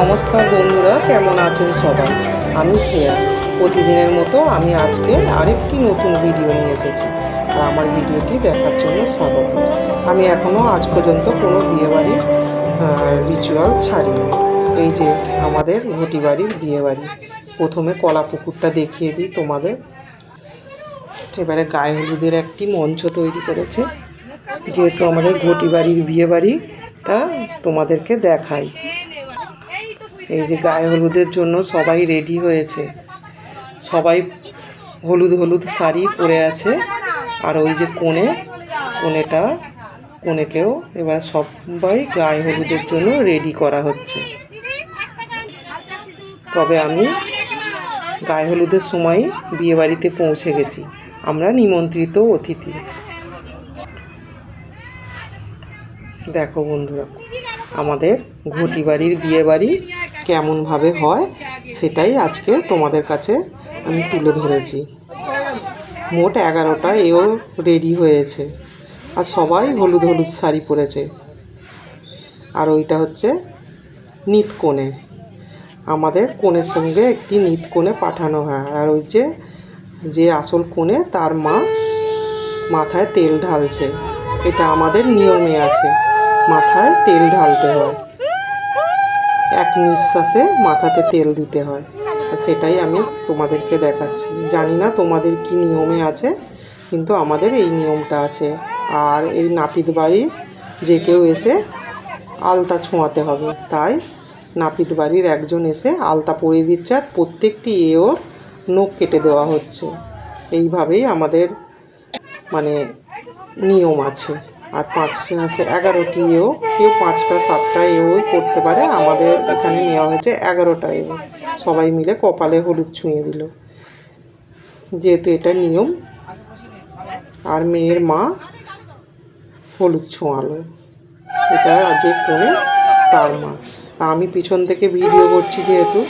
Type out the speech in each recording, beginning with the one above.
নমস্কার বন্ধুরা, কেমন আছেন সবাই? আমি খেয়া। প্রতিদিনের মতো আমি আজকে আরেকটি নতুন ভিডিও নিয়ে এসেছি, আর আমার ভিডিওটি দেখার জন্য স্বাগত। আমি এখনও আজ পর্যন্ত কোনো বিয়েবাড়ির রিচুয়াল ছাড়িনি। এই যে আমাদের ঘটি বাড়ির বিয়েবাড়ি। প্রথমে কলা পুকুরটা দেখিয়ে দিই তোমাদের। এবারে গায়ে হলুদের একটি মঞ্চ তৈরি করেছে, যেহেতু আমাদের ঘটি বাড়ির বিয়েবাড়ি, তা তোমাদেরকে দেখাই। এই যে গায়ে হলুদের জন্য সবাই রেডি হয়েছে, সবাই হলুদ হলুদ শাড়ি পরে আছে। আর ওই যে কনেকেও এবার সবাই গায়ে হলুদের জন্য রেডি করা হচ্ছে। তবে আমি গায়ে হলুদের সময় বিয়েবাড়িতে পৌঁছে গেছি। আমরা নিমন্ত্রিত অতিথি। দেখো বন্ধুরা, আমাদের ঘটি বাড়ির বিয়েবাড়ি কেমনভাবে হয় সেটাই আজকে তোমাদের কাছে আমি তুলে ধরেছি। মোট 11টা এও রেডি হয়েছে, আর সবাই হলুদ হলুদ শাড়ি পরেছে। আর ওইটা হচ্ছে নিত কনে। আমাদের কনের সঙ্গে একটি নিত কনে পাঠানো হয়। আর ওই যে আসল কনে, তার মা মাথায় তেল ঢালছে। এটা আমাদের নিয়মে আছে, মাথায় তেল ঢালতে হয়, এক নিঃশ্বাসে মাথাতে তেল দিতে হয়। সেটাই আমি তোমাদেরকে দেখাচ্ছি। জানি না তোমাদের কি নিয়মে আছে, কিন্তু আমাদের এই নিয়মটা আছে। আর এই নাপিত বাড়ির যে কেউ এসে আলতা ছোঁয়াতে হবে, তাই নাপিত বাড়ির একজন এসে আলতা পরিয়ে দিচ্ছে, আর প্রত্যেকটি ওর নখ কেটে দেওয়া হচ্ছে। এইভাবেই আমাদের নিয়ম আছে। আর 11টি কেউ 5টা 7টা করতে পারে। আমাদের এখানে নেওয়া হয়েছে 11টা সবাই মিলে কপালে হলুদ ছুঁয়ে দিল, যেহেতু এটা নিয়ম। আর মেয়ের মা হলুদ ছোঁয়ালো, এটা যে কোণে তার মা। তা আমি পিছন থেকে ভিডিও করছি, যেহেতু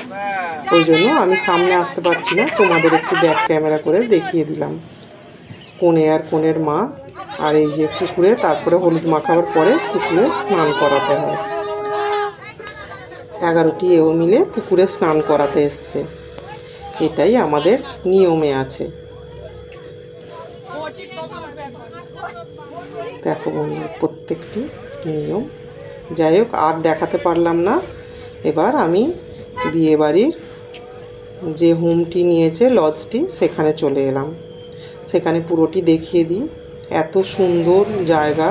ওই জন্য আমি সামনে আসতে পারছি না। তোমাদের একটু ব্যাক ক্যামেরা করে দেখিয়ে দিলাম কোণে আর কোণের মা। আর এই যে পুকুরে, তারপরে হলুদ মাখাবার পরে পুকুরে স্নান করাতে হয়। 11টি মিলে পুকুরে স্নান করাতে এসছে। এটাই আমাদের নিয়মে আছে। দেখো বন্ধু, প্রত্যেকটি নিয়ম। যাই হোক, আর দেখাতে পারলাম না। এবার আমি বিয়েবাড়ির যে হোমটি নিয়েছে, লজটি, সেখানে চলে এলাম। সেখানে পুরোটি দেখিয়ে দিই। এত সুন্দর জায়গা,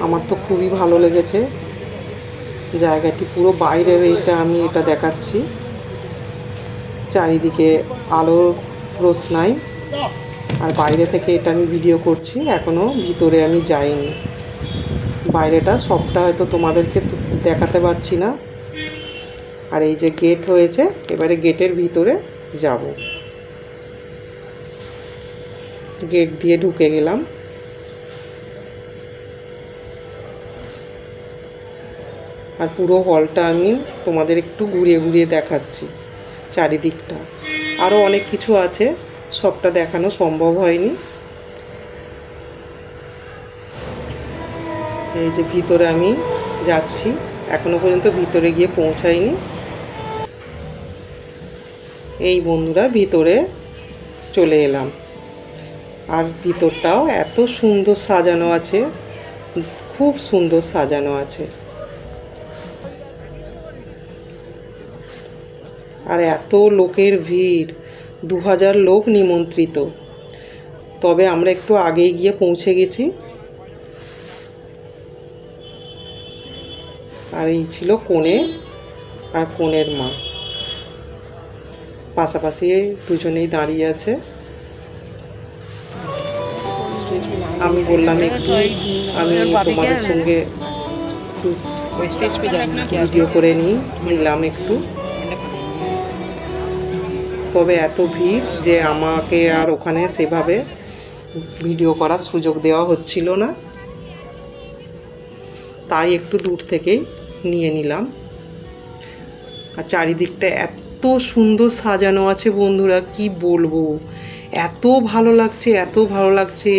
আমার তো খুবই ভালো লেগেছে জায়গাটি। পুরো বাইরের আমি এটা দেখাচ্ছি। চারিদিকে আলোর রোশনাই, আর বাইরে থেকে এটা আমি ভিডিও করছি। এখনও ভিতরে আমি যাইনি। বাইরেটা সবটা হয়তো তোমাদেরকে দেখাতে পারছি না। আর এই যে গেট হয়েছে, এবারে গেটের ভিতরে যাব। গেট দিয়ে ঢুকে গেলাম। আর পুরো হলটা আমি তোমাদের একটু ঘুরিয়ে ঘুরিয়ে দেখাচ্ছি, চারিদিকটা। আরও অনেক কিছু আছে, সবটা দেখানো সম্ভব হয়নি। এই যে ভিতরে আমি যাচ্ছি, এখনো পর্যন্ত ভিতরে গিয়ে পৌঁছাইনি। এই বন্ধুরা, ভিতরে চলে এলাম। আর ভিতরটাও এত সুন্দর সাজানো আছে, খুব সুন্দর সাজানো আছে। আর এত লোকের ভিড়, 2000 লোক নিমন্ত্রিত। তবে আমরা একটু আগেই গিয়ে পৌঁছে গেছি। আর এই ছিল কনে আর কনের মা, পাশাপাশি দুজনেই দাঁড়িয়ে আছে। আমি বললাম একটু আমি তোমাদের সঙ্গে ভিডিও করে নিলাম একটু। তবে এত ভিড় যে আমাকে আর ওখানে সেভাবে ভিডিও করার সুযোগ দেওয়া হচ্ছিল না, তাই একটু দূর থেকেই নিয়ে নিলাম। আর চারিদিকটা এত সুন্দর সাজানো আছে বন্ধুরা, কি বলবো, এত ভালো লাগছে, এত ভালো লাগছে।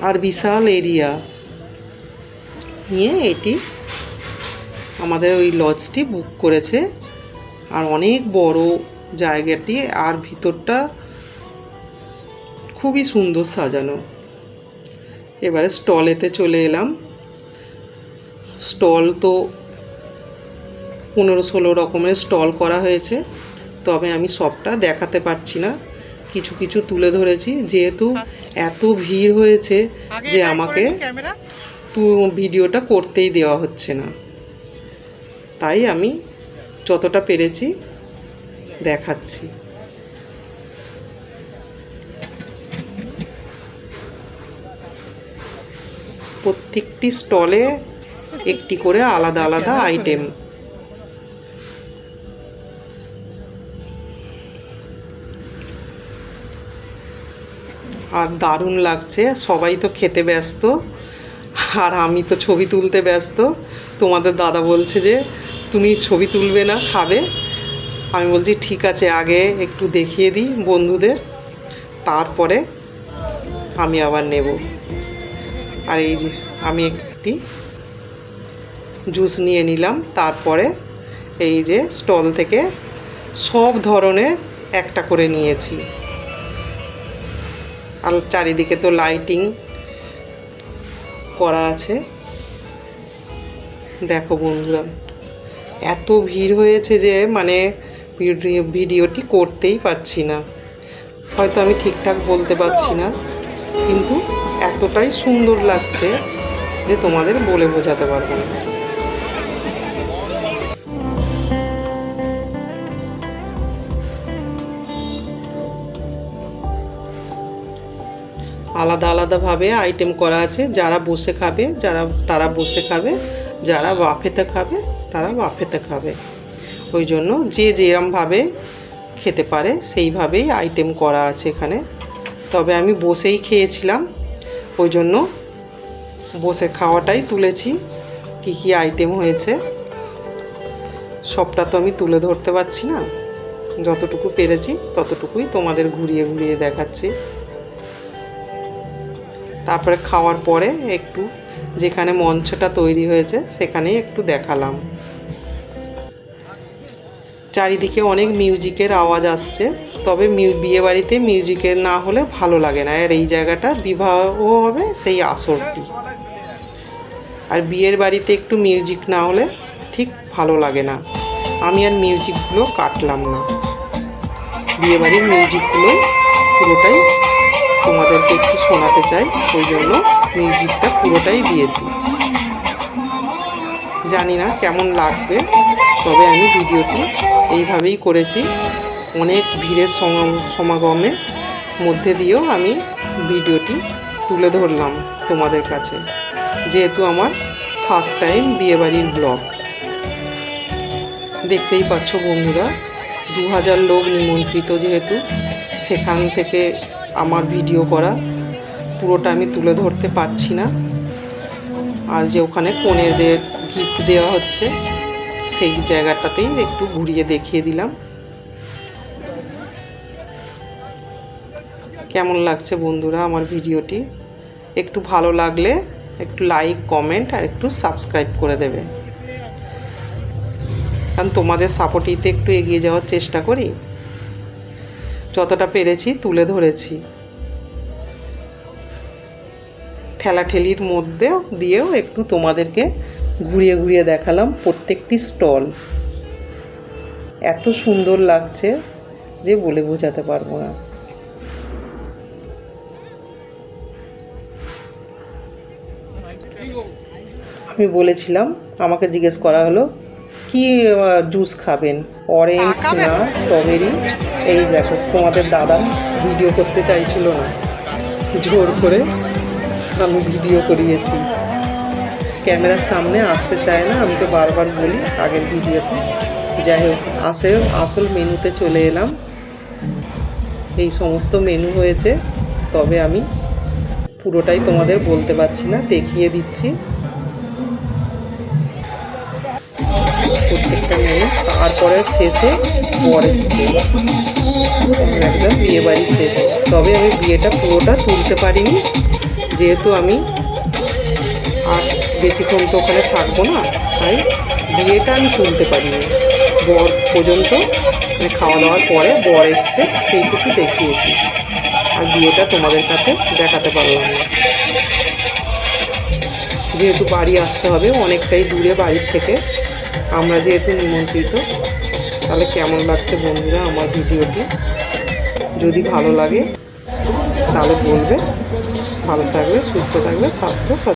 আর বিশাল এরিয়া নিয়ে এটি আমাদের ওই লজটি বুক করেছে। আর অনেক বড় জায়গাটি, আর ভিতরটা খুবই সুন্দর সাজানো। এবারে স্টলেতে চলে এলাম। স্টল তো 15-16 রকমের স্টল করা হয়েছে, তবে আমি সবটা দেখাতে পারছি না, কিছু কিছু তুলে ধরেছি। যেহেতু এত ভিড় হয়েছে যে আমাকে ভিডিওটা করতেই দেওয়া হচ্ছে না, তাই আমি যতটা পেরেছি দেখাচ্ছি। প্রত্যেকটি স্টলে একটি করে আলাদা আলাদা আইটেম। আর দারুণ লাগছে, সবাই তো খেতে ব্যস্ত আর আমি তো ছবি তুলতে ব্যস্ত। তোমাদের দাদা বলছে যে তুমি ছবি তুলবে না, খাবে। আমি বলছি ঠিক আছে, আগে একটু দেখিয়ে দিই বন্ধুদের, তারপরে আমি আবার নেব। আর এই যে আমি একটি জুস নিয়ে নিলাম। তারপরে এই যে স্টল থেকে সব ধরনের একটা করে নিয়েছি। আর চারিদিকে তো লাইটিং করা আছে। দেখো বন্ধুরা, এত ভিড় হয়েছে যে মানে ভিডিওটি করতেই পারছি না। হয়তো আমি ঠিকঠাক বলতে পারছি না, কিন্তু এতটাই সুন্দর লাগছে যে তোমাদের বলে বোঝাতে পারবো না। আলাদা আলাদাভাবে আইটেম করা আছে। যারা বসে খাবে তারা বসে খাবে, যারা বাফেতে খাবে তারা বাফেতে খাবে। ওই জন্য যে যেরমভাবে খেতে পারে সেইভাবেই আইটেম করা আছে এখানে। তবে আমি বসেই খেয়েছিলাম, ওই জন্য বসে খাওয়াটাই তুলেছি। কি কি আইটেম হয়েছে সবটা তো আমি তুলে ধরতে পারছি না, যতটুকু পেরেছি ততটুকুই তোমাদের ঘুরিয়ে ঘুরিয়ে দেখাচ্ছি। তারপরে খাওয়ার পরে একটু যেখানে মঞ্চটা তৈরি হয়েছে সেখানেই একটু দেখালাম। চারিদিকে অনেক মিউজিকের আওয়াজ আসছে, তবে বিয়েবাড়িতে মিউজিকের না হলে ভালো লাগে না। আর এই জায়গাটা বিবাহ হবে সেই আসরটি, আর বিয়ের বাড়িতে একটু মিউজিক না হলে ঠিক ভালো লাগে না। আমি আর মিউজিকগুলো কাটলাম না, বিয়েবাড়ির মিউজিকগুলো পুরোটাই তোমাদেরকে একটু শোনাতে চাই, ওই জন্য মিউজিকটা পুরোটাই দিয়েছি। জানি না কেমন লাগবে, তবে আমি ভিডিওটি এইভাবেই করেছি। অনেক ভিড়ের সমাগমের মধ্যে দিয়েও আমি ভিডিওটি তুলে ধরলাম তোমাদের কাছে, যেহেতু আমার ফার্স্ট টাইম বিয়েবাড়ির ব্লগ। দেখতেই পাচ্ছ বন্ধুরা, 2000 লোক নিমন্ত্রিত, যেহেতু সেখান থেকে আমার ভিডিও করা পুরোটা আমি তুলে ধরতে পারছি না। আর যে ওখানে কনেদের গিফট দেওয়া হচ্ছে সেই জায়গাটাতেই একটু ঘুরিয়ে দেখিয়ে দিলাম। কেমন লাগছে বন্ধুরা আমার ভিডিওটি? একটু ভালো লাগলে একটু লাইক, কমেন্ট আর একটু সাবস্ক্রাইব করে দেবে, কারণ তোমাদের সাপোর্টেই তো একটু এগিয়ে যাওয়ার চেষ্টা করি। যতটা পেরেছি তুলে ধরেছি, ঠেলাঠেলির মধ্যে দিয়েও একটু তোমাদেরকে ঘুরিয়ে ঘুরিয়ে দেখালাম প্রত্যেকটি স্টল। এত সুন্দর লাগছে যে বলে বোঝাতে পারবো না। আমি বলেছিলাম, আমাকে জিজ্ঞেস করা হলো কি জুস খাবেন, অরেঞ্জ না স্ট্রবেরি। এই দেখো, তোমাদের দাদা ভিডিও করতে চাইছিল না, জোর করে আমি ভিডিও করিয়েছি। ক্যামেরার সামনে আসতে চায় না, আমি তো বারবার বলি আগের ভিডিওতে। যাই হোক, আসল মেনুতে চলে এলাম। এই সমস্ত মেনু হয়েছে, তবে আমি পুরোটাই তোমাদের বলতে পারছি না, দেখিয়ে দিচ্ছি প্রত্যেকটা মেনু। তারপরে শেষে বর এসছে, একদম বিয়েবাড়ির শেষে। তবে আমি বিয়েটা পুরোটা তুলতে পারিনি, যেহেতু আমি বেশিক্ষণ তো ওখানে থাকবো না, তাই বিয়েটা আমি তুলতে পারিনি। বর পর্যন্ত মানে খাওয়া দাওয়ার পরে বর এসছে সেইটুকু দেখিয়েছি, আর বিয়েটা তোমাদের কাছে দেখাতে পারলাম না। যেহেতু বাড়ি আসতে হবে অনেকটাই দূরে বাড়ির থেকে, আমরা যেহেতু নিমন্ত্রিত। তাহলে কেমন লাগছে বন্ধুরা আমার ভিডিওটি? যদি ভালো লাগে তাহলে বলবে। ভালো থাকবে, সুস্থ থাকবে, স্বাস্থ্য